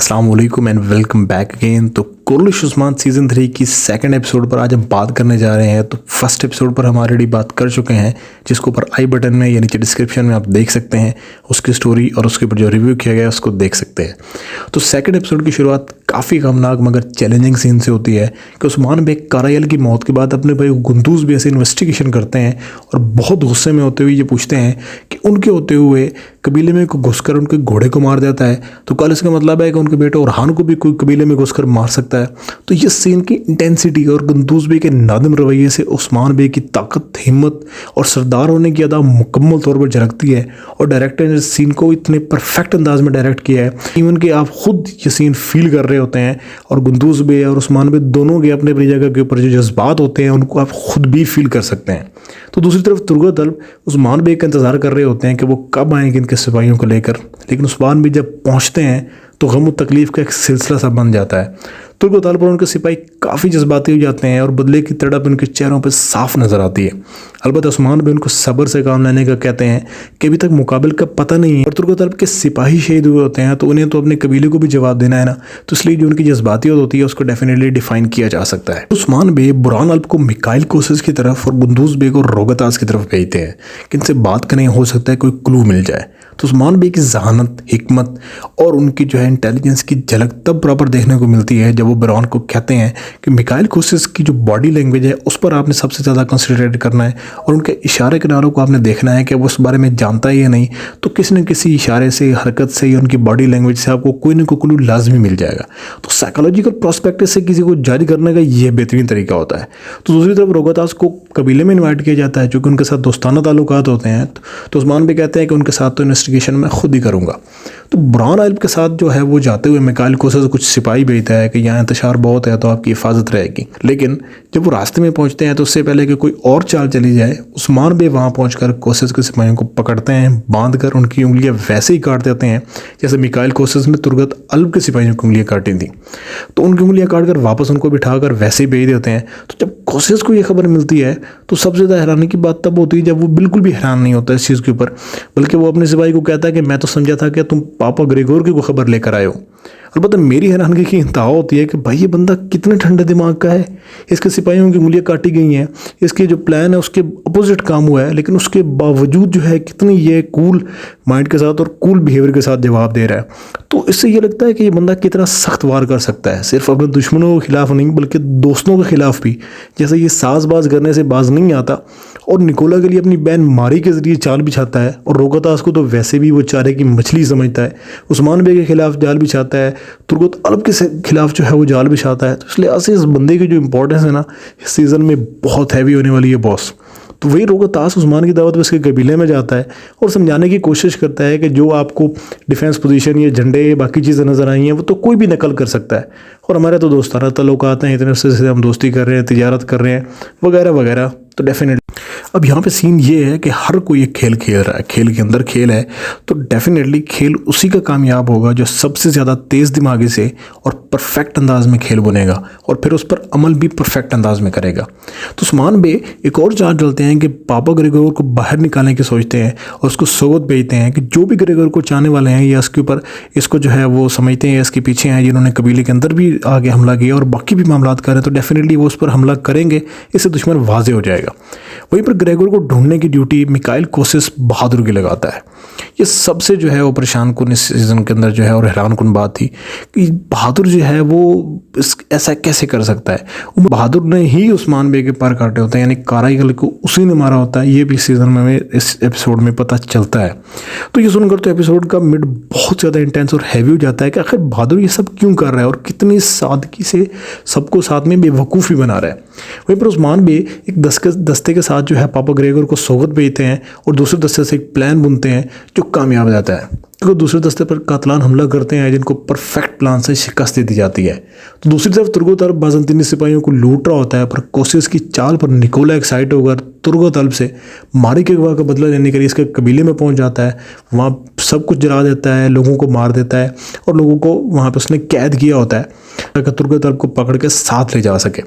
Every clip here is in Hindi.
अस्सलाम वालेकुम एंड वेलकम बैक अगेन। तो कुर्लिश उस्मान सीज़न 3 की सेकंड एपिसोड पर आज हम बात करने जा रहे हैं। तो फर्स्ट एपिसोड पर हम ऑलरेडी बात कर चुके हैं, जिसको ऊपर आई बटन में या नीचे डिस्क्रिप्शन में आप देख सकते हैं। उसकी स्टोरी और उसके ऊपर जो रिव्यू किया गया है उसको देख सकते हैं। तो सेकंड एपिसोड की शुरुआत काफ़ी गमनाक मगर चैलेंजिंग सीन से होती है कि उस्मान बेग करायल की मौत के बाद अपने भाई गुंदूज भी ऐसे इन्वेस्टिगेशन करते हैं और बहुत गुस्से में होते हुए ये पूछते हैं कि उनके होते हुए कबीले में कोई घुसकर उनके घोड़े को मार देता है, तो कल इसका मतलब है कि उनके बेटे ओरहान को भी कोई कबीले में घुसकर मार सकता है। तो ये सीन की इंटेंसिटी और गुंदूज बे के नादिम रवैये से उस्मान बे की ताकत, हिम्मत और सरदार होने की अदा मुकम्मल तौर पर झलकती है। और डायरेक्टर ने इस सीन को इतने परफेक्ट अंदाज में डायरेक्ट किया है इवन कि आप खुद ये सीन फील कर रहे होते हैं। और गुंदूज बे और उस्मान बे दोनों के अपने अपनी जगह के ऊपर जो जज्बात होते हैं उनको आप खुद भी फील कर सकते हैं। तो दूसरी तरफ तुर्गत अल्ब उस्मान बे का इंतज़ार कर रहे होते हैं कि वो कब आएंगे इनके सिपाहियों को लेकर, लेकिन उस्मान बे जब पहुंचते हैं तो गम और तकलीफ़ का एक सिलसिला सा बन जाता है। तुर्गत अल्ब और उनके सिपाही काफ़ी जज्बाती हो जाते हैं और बदले की तड़प उनके चेहरों पर साफ नज़र आती है। अलबत्ता उस्मान बे उनको सब्र से काम लेने का कहते हैं कि अभी तक मुकाबले का पता नहीं है और तुर्गत अल्ब के सिपाही शहीद हुए होते हैं तो उन्हें तो अपने कबीले को भी जवाब देना है ना, तो इसलिए जो उनकी जज्बातियत होती है उसको डेफिनेटली डिफाइन किया जा सकता है। उस्मान बे बुरहान अल्ब को मिकाइल कोसिस की तरफ और गुंदूज बे को रोगतास की तरफ भेजते हैं कि इनसे बात करने हो सकता है कोई क्लू मिल जाए। तो उस्मान बे की जहानत, हिकमत और उनकी जो है इंटेलिजेंस की झलक तब प्रॉपर देखने को मिलती है जब वो बुरहान को कहते हैं कि मिकाइल कोसिस की जो बॉडी लैंग्वेज है उस पर आपने सबसे ज़्यादा कंसंट्रेट करना है और उनके इशारे किनारों को आपने देखना है कि वो उस बारे में जानता है या नहीं। तो किसी न किसी इशारे से, हरकत से या उनकी बॉडी लैंग्वेज से आपको कोई ना कोई क्लू लाजमी मिल जाएगा। तो साइकोलॉजिकल प्रोस्पेक्टिव से किसी को जारी करने का ये बेहतरीन तरीका होता है। तो दूसरी तरफ रोगतास को कबीले में इन्वाइट किया जाता है क्योंकि उनके साथ दोस्ताना ताल्लुकात होते हैं। तो उस्मान भी कहते हैं कि उनके साथ तो इन्वेस्टिगेशन मैं खुद ही करूँगा। तो बुरहान अल्ब के साथ जो है वो जाते हुए मिकाइल कोसिस कुछ सिपाही भेजता है कि यहाँ इंतशार बहुत है तो आपकी हिफाजत रहेगी। लेकिन जब वो रास्ते में पहुंचते हैं तो उससे पहले कि कोई और चाल चली जाए, उस्मान बे वहाँ पहुंचकर कोसिस के सिपाहियों को पकड़ते हैं, बांधकर उनकी उंगलियां वैसे ही काट देते हैं जैसे मिकाइल कोसिस ने तुर्गत अल्ब के सिपाहियों की उंगलियां काटी थी। तो उनकी उंगलियां काटकर वापस उनको बिठाकर वैसे ही भेज देते हैं। तो जब कोसिस को ये खबर मिलती है तो सबसे ज़्यादा हैरानी की बात तब होती है जब वो बिल्कुल भी हैरान नहीं होता इस चीज़ के ऊपर, बल्कि वो अपने सिपाही को कहता है कि मैं तो समझा था कि तुम पापा ग्रेगोर की को खबर लेकर आए हो। अलबत्ता मेरी हैरानगी की इंतहा होती है कि भाई ये बंदा कितने ठंडे दिमाग का है, इसके सिपाहियों की उंगलियां काटी गई हैं, इसके जो प्लान है उसके अपोजिट काम हुआ है, लेकिन उसके बावजूद जो है कितनी ये कूल माइंड के साथ और कूल बिहेवियर के साथ जवाब दे रहा है। तो इससे ये लगता है कि ये बंदा कितना सख्त वार कर सकता है, सिर्फ अपने दुश्मनों के खिलाफ नहीं बल्कि दोस्तों के खिलाफ भी। जैसे ये साजबाज करने से बाज नहीं आता और निकोला के लिए अपनी बहन मारी के जरिए चाल बिछाता है और रोगतास को तो वैसे भी वो चारे की मछली समझता है। उस्मान बे के खिलाफ जाल बिछाता है, तुर्गत अल्ब के खिलाफ जो है वो जाल बिछाता है। तो इसलिए ऐसे इस बंदे की जो इंपॉर्टेंस है ना इस सीज़न में बहुत हैवी होने वाली है बॉस। तो वही रोगतास उस्मान की दावत में उसके कबीले में जाता है और समझाने की कोशिश करता है कि जो आपको डिफेंस पोजीशन या झंडे बाकी चीज़ें नज़र आई हैं वो तो कोई भी नकल कर सकता है और हमारे तो दोस्ताना ताल्लुकात हैं, इतने अरसे से हम दोस्ती कर रहे हैं, तिजारत कर रहे हैं वगैरह वगैरह। तो डेफिनेटली अब यहाँ पे सीन ये है कि हर कोई एक खेल खेल रहा है, खेल के अंदर खेल है, तो डेफिनेटली खेल उसी का कामयाब होगा जो सबसे ज़्यादा तेज़ दिमागी से और परफेक्ट अंदाज में खेल बुनेगा और फिर उस पर अमल भी परफेक्ट अंदाज में करेगा। तो उस्मान बे एक और चाल चलते हैं कि पापा ग्रेगोर को बाहर निकालने की सोचते हैं और उसको सोगत भेजते हैं कि जो भी ग्रेगोर को चाहने वाले हैं या इसके ऊपर इसको जो है वो समझते हैं इसके पीछे हैं जिन्होंने कबीले के अंदर भी आगे हमला किया और बाकी भी मामला करें तो डेफिनेटली वो उस पर हमला करेंगे, इससे दुश्मन वाजे हो जाएगा। वहीं पर ग्रेगोर को ढूंढने की ड्यूटी मिकाइल कोसिस बहादुर की लगाता है। ये सबसे जो है वो परेशान कुन इस सीज़न के अंदर जो है और हैरान कुन बात थी कि बहादुर जो है वो ऐसा कैसे कर सकता है। वो बहादुर ने ही उस्मान बे के पर काटे होते हैं, यानी काराइगल को उसी ने मारा होता है। ये भी सीज़न में इस एपिसोड में पता चलता है। तो ये सुनकर तो एपिसोड का मिड बहुत ज़्यादा इंटेंस और हैवी हो जाता है कि आखिर बहादुर ये सब क्यों कर रहा है और कितनी सादगी से सबको साथ में बेवकूफ़ी बना रहा है। वहीं पर उस्मान बे एक दस्ते के साथ जो है पापा ग्रेगोर को सोगत भेजते हैं और दूसरे दस्ते से एक प्लान बुनते हैं जो कामयाब हो जाता है। तो दूसरे दस्ते पर कातलान हमला करते हैं जिनको परफेक्ट प्लान से शिकस्त दे दी जाती है। तो दूसरी तरफ तुर्गत अल्ब बाज़ंतीनी सिपाहियों को लूट रहा होता है, पर कोसिस की चाल पर निकोला एक्साइट होकर तुर्गत अल्ब से मारी के गवाह का बदला लेने के लिए इसके कबीले में पहुंच जाता है। वहाँ सब कुछ जला देता है, लोगों को मार देता है और लोगों को वहाँ पर उसने कैद किया होता है ताकि तुर्गत अल्ब को पकड़ के साथ ले जा सके।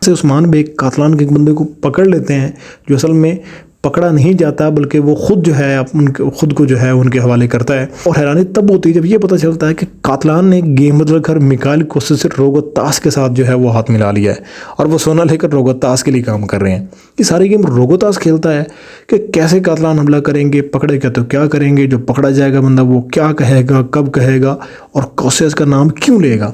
से उस्मान बे कातलान के एक बंदे को पकड़ लेते हैं जो असल में पकड़ा नहीं जाता बल्कि वो खुद जो है खुद को जो है उनके हवाले करता है। और हैरानी तब होती है जब ये पता चलता है कि कातलान ने गेम बदल कर मिकाइल कोस्टेस रोगोतास के साथ जो है वो हाथ मिला लिया है और वो सोना लेकर रोगोतास के लिए काम कर रहे हैं। ये सारी गेम रोगोतास खेलता है कि कैसे कातलान हमला करेंगे, पकड़ेगा तो क्या करेंगे, जो पकड़ा जाएगा बंदा वो क्या कहेगा, कब कहेगा और कोस्टेस का नाम क्यों लेगा।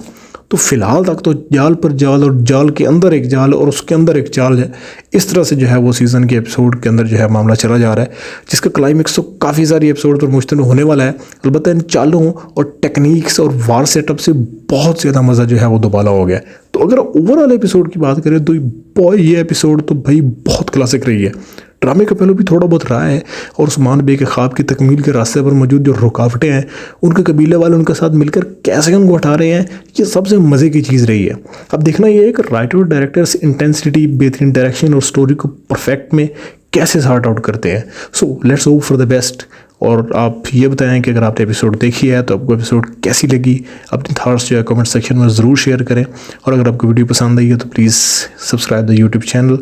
तो फिलहाल तक तो जाल पर जाल और जाल के अंदर एक जाल और उसके अंदर एक जाल है, इस तरह से जो है वो सीज़न के एपिसोड के अंदर जो है मामला चला जा रहा है, जिसका क्लाइमेक्स तो काफ़ी सारी एपिसोड पर मुश्तमिल होने वाला है। अलबत्ता इन चालों और टेक्निक्स और वार सेटअप से बहुत ज़्यादा मज़ा जो है वो दोबाला हो गया। तो अगर ओवरऑल एपिसोड की बात करें तो ये एपिसोड तो भाई बहुत क्लासिक रही है। ड्रामे का पहलू भी थोड़ा बहुत रहा है और उस्मान बे के ख्वाब की तकमील के रास्ते पर मौजूद जो रुकावटें हैं, उनके कबीले वाले उनके साथ मिलकर कैसे उनको हटा रहे हैं, ये सबसे मज़े की चीज़ रही है। अब देखना ये है कि राइटर और डायरेक्टर्स इंटेंसिटी, बेहतरीन डायरेक्शन और स्टोरी को परफेक्ट में कैसे सॉर्ट आउट करते हैं। So let's hope for the best. और आप ये बताएं कि अगर आपने एपिसोड देखी है तो आपको एपिसोड कैसी लगी, अपनी थॉट्स जो है कमेंट सेक्शन में ज़रूर शेयर करें। और अगर आपको वीडियो पसंद आई है तो please subscribe the YouTube channel.